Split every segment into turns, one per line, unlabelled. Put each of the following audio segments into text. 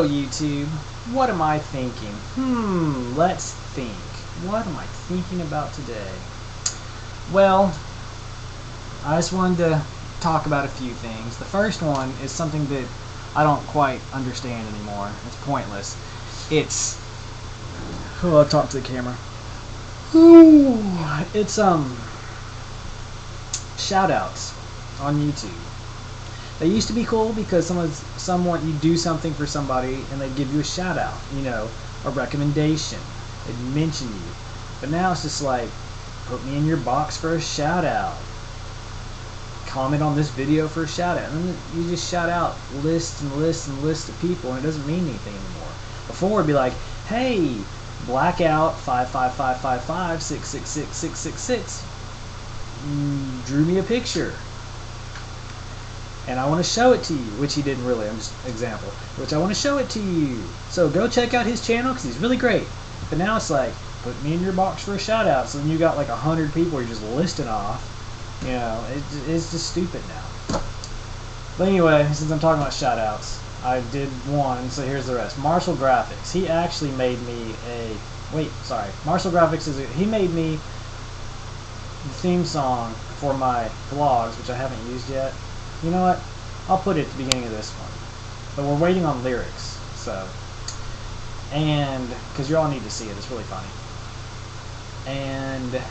So YouTube, what am I thinking? Let's think. What am I thinking about today? Well, I just wanted to talk about a few things. The first one is something that I don't quite understand anymore. It's pointless. It's... Oh, I'll talk to the camera. It's, shoutouts on YouTube. They used to be cool because someone you do something for somebody and they give you a shout out, you know, a recommendation. They'd mention you. But now it's just like, put me in your box for a shout out. Comment on this video for a shout out. And then you just shout out lists and lists and lists of people and it doesn't mean anything anymore. Before it'd be like, hey, Blackout 55555666666 drew me a picture. And I want to show it to you, which he didn't really, I'm just example, which I want to show it to you. So go check out his channel because he's really great. But now it's like, put me in your box for a shout out. So then you got like 100 people you're just listing off. You know, it's just stupid now. But anyway, since I'm talking about shout outs, I did one, so here's the rest. Marshall Graphics, he actually made me Marshall Graphics he made me the theme song for my vlogs, which I haven't used yet. You know what? I'll put it at the beginning of this one. But we're waiting on lyrics, so. And, because you all need to see it, it's really funny. And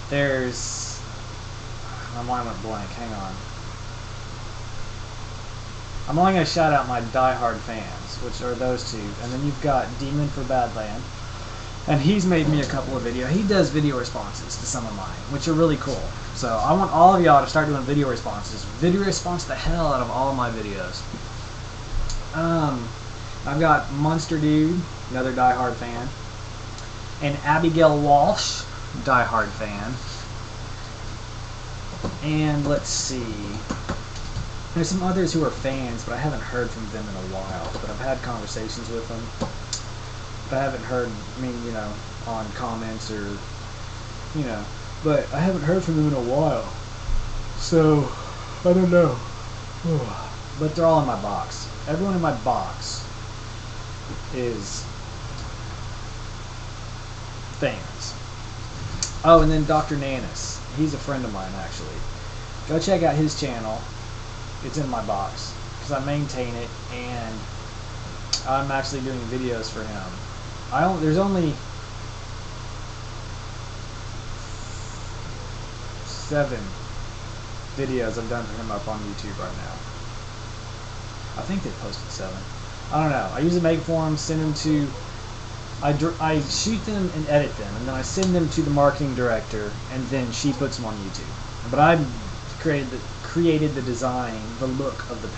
there's, my mind went blank, hang on. I'm only going to shout out my diehard fans, which are those two. And then you've got Demon for Badland. And he's made me a couple of videos. He does video responses to some of mine, which are really cool. So I want all of y'all to start doing video responses. Video response the hell out of all of my videos. I've got Monster Dude, another diehard fan. And Abigail Walsh, diehard fan. And let's see. There's some others who are fans, but I haven't heard from them in a while. But I've had conversations with them. I haven't heard, on comments or, but I haven't heard from them in a while. So, I don't know. But they're all in my box. Everyone in my box is fans. Oh, and then Dr. Nanis. He's a friend of mine, actually. Go check out his channel. It's in my box because I maintain it, and I'm actually doing videos for him. There's only 7 videos I've done for him up on YouTube right now. I think they posted 7. I don't know. I usually make it for him, send them to... I shoot them and edit them, and then I send them to the marketing director, and then she puts them on YouTube. But I've created the design, the look of the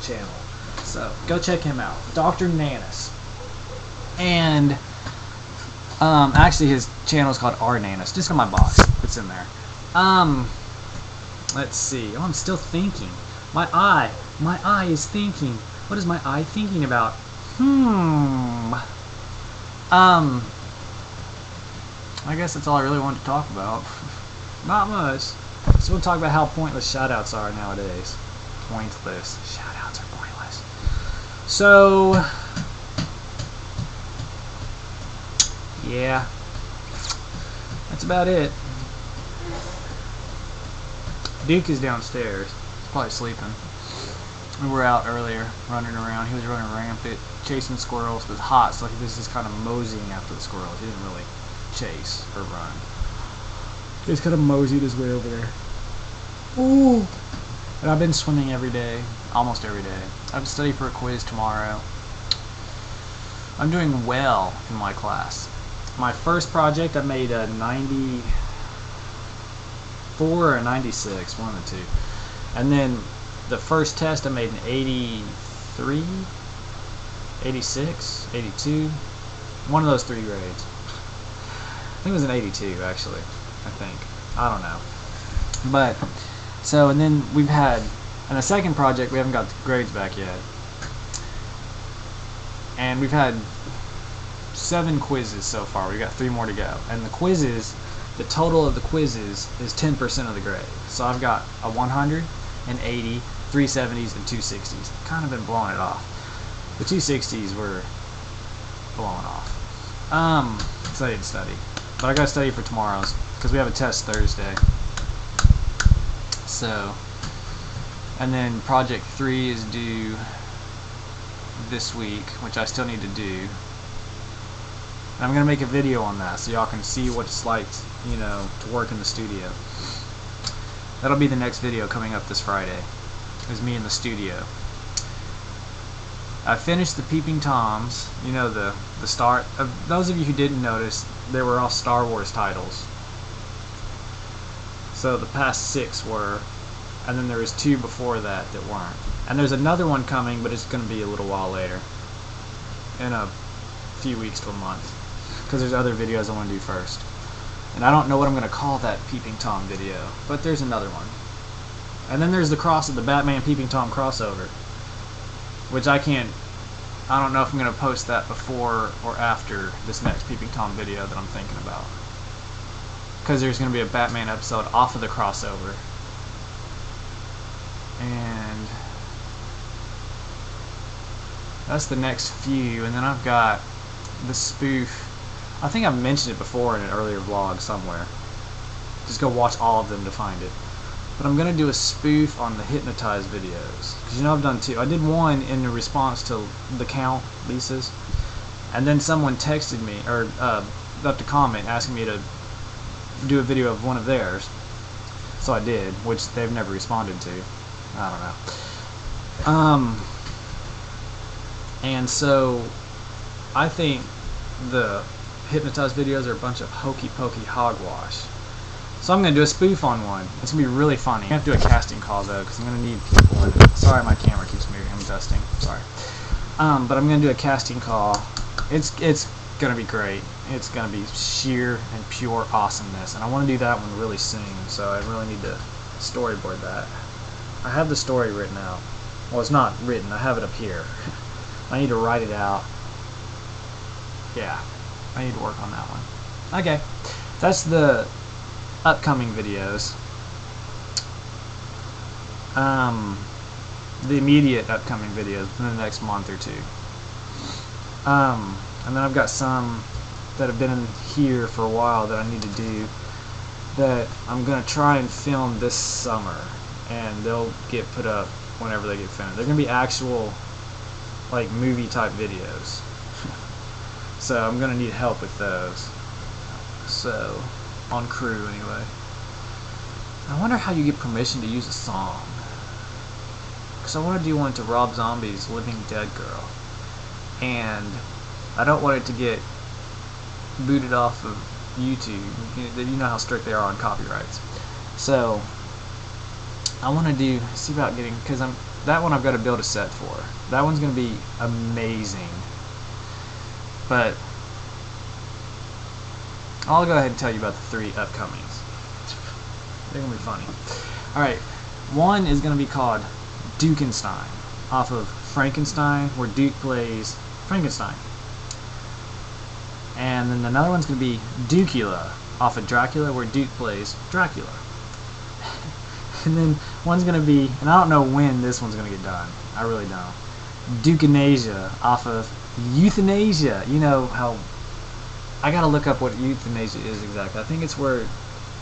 channel. So go check him out, Dr. Nanis. And actually his channel is called R Nanis. Just on my box, it's in there. Let's see. Oh, I'm still thinking. My eye is thinking. What is my eye thinking about? I guess that's all I really wanted to talk about. Not much. So we'll talk about how pointless shoutouts are nowadays. Pointless. Shoutouts are pointless. So, yeah, that's about it. Duke is downstairs. He's probably sleeping. We were out earlier, running around. He was running rampant, chasing squirrels. It was hot, so he was just kind of moseying after the squirrels. He didn't really chase or run. He just kind of moseyed his way over there. Ooh. And I've been swimming every day, almost every day. I have to study for a quiz tomorrow. I'm doing well in my class. My first project, I made a 94 or a 96, one of the two. And then the first test, I made an 83, 86, 82, one of those 3 grades. I think it was an 82, actually. I don't know. But, so, and then we've had, in the second project, we haven't got the grades back yet. And we've had 7 quizzes so far. We've got 3 more to go. And the quizzes, the total of the quizzes is 10% of the grade. So I've got a 100, an 80, 370s, and 260s. Kind of been blowing it off. The 260s were blowing off. So I didn't study. But I gotta study for tomorrow's, because we have a test Thursday. So, and then project 3 is due this week, which I still need to do. And I'm gonna make a video on that so y'all can see what it's like, you know, to work in the studio. That'll be the next video coming up this Friday, is me in the studio. I finished the Peeping Toms, you know, the Star, those of you who didn't notice, they were all Star Wars titles. So the past 6 were, and then there was 2 before that weren't. And there's another one coming, but it's going to be a little while later, in a few weeks to a month, because there's other videos I want to do first. And I don't know what I'm going to call that Peeping Tom video, but there's another one. And then there's the Batman Peeping Tom crossover, which I don't know if I'm going to post that before or after this next Peeping Tom video that I'm thinking about. Because there's going to be a Batman episode off of the crossover. And that's the next few. And then I've got the spoof. I think I've mentioned it before in an earlier vlog somewhere. Just go watch all of them to find it. But I'm going to do a spoof on the Hypnotize videos. Because you know I've done 2. I did one in response to the Count, Lisa's. And then someone texted me, or left a comment asking me to do a video of one of theirs. So I did, which they've never responded to. I don't know. And so I think the Hypnotize videos are a bunch of hokey pokey hogwash. So I'm going to do a spoof on one. It's going to be really funny. I have to do a casting call though, because I'm going to need people in it. Sorry, my camera keeps moving. I'm dusting. Sorry. But I'm going to do a casting call. It's going to be great. It's going to be sheer and pure awesomeness. And I want to do that one really soon, so I really need to storyboard that. I have the story written out. Well, it's not written. I have it up here. I need to write it out. Yeah. I need to work on that one. Okay. That's the upcoming videos. The immediate upcoming videos in the next month or 2. And then I've got some that have been in here for a while that I need to do that I'm going to try and film this summer, and they'll get put up whenever they get finished. They're going to be actual like movie type videos. So I'm going to need help with those. So on crew anyway. I wonder how you get permission to use a song, because I want to do one to Rob Zombie's Living Dead Girl, and I don't want it to get booted off of YouTube. You know how strict they are on copyrights. So I want to see about getting, because that one I've got to build a set for. That one's going to be amazing. But I'll go ahead and tell you about the 3 upcomings. They're going to be funny. Alright, one is going to be called Dukenstein, off of Frankenstein, where Duke plays Frankenstein. And then another one's going to be Dukula, off of Dracula, where Duke plays Dracula. And then one's going to be, and I don't know when this one's going to get done. I really don't. Dukanasia, off of Euthanasia. You know how, I gotta look up what euthanasia is exactly. I think it's where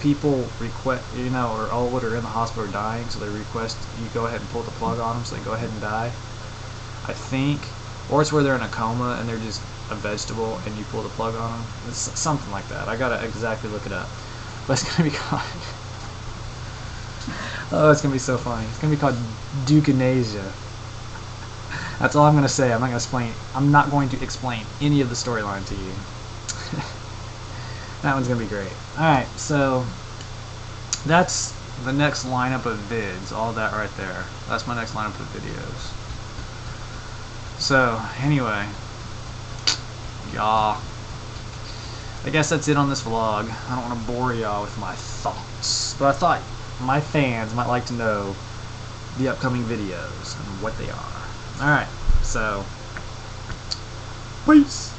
people request, you know, or old or in the hospital are dying, so they request you go ahead and pull the plug on them so they go ahead and die. I think. Or it's where they're in a coma and they're just a vegetable and you pull the plug on them. It's something like that. I gotta exactly look it up. But it's gonna be called oh, it's gonna be so funny. It's gonna be called Dukanasia. That's all I'm gonna say. I'm not going to explain any of the storyline to you. That one's gonna be great. Alright, so that's the next lineup of vids. All that right there. That's my next lineup of videos. So, anyway, y'all, I guess that's it on this vlog. I don't want to bore y'all with my thoughts, but I thought my fans might like to know the upcoming videos and what they are. Alright, so, peace!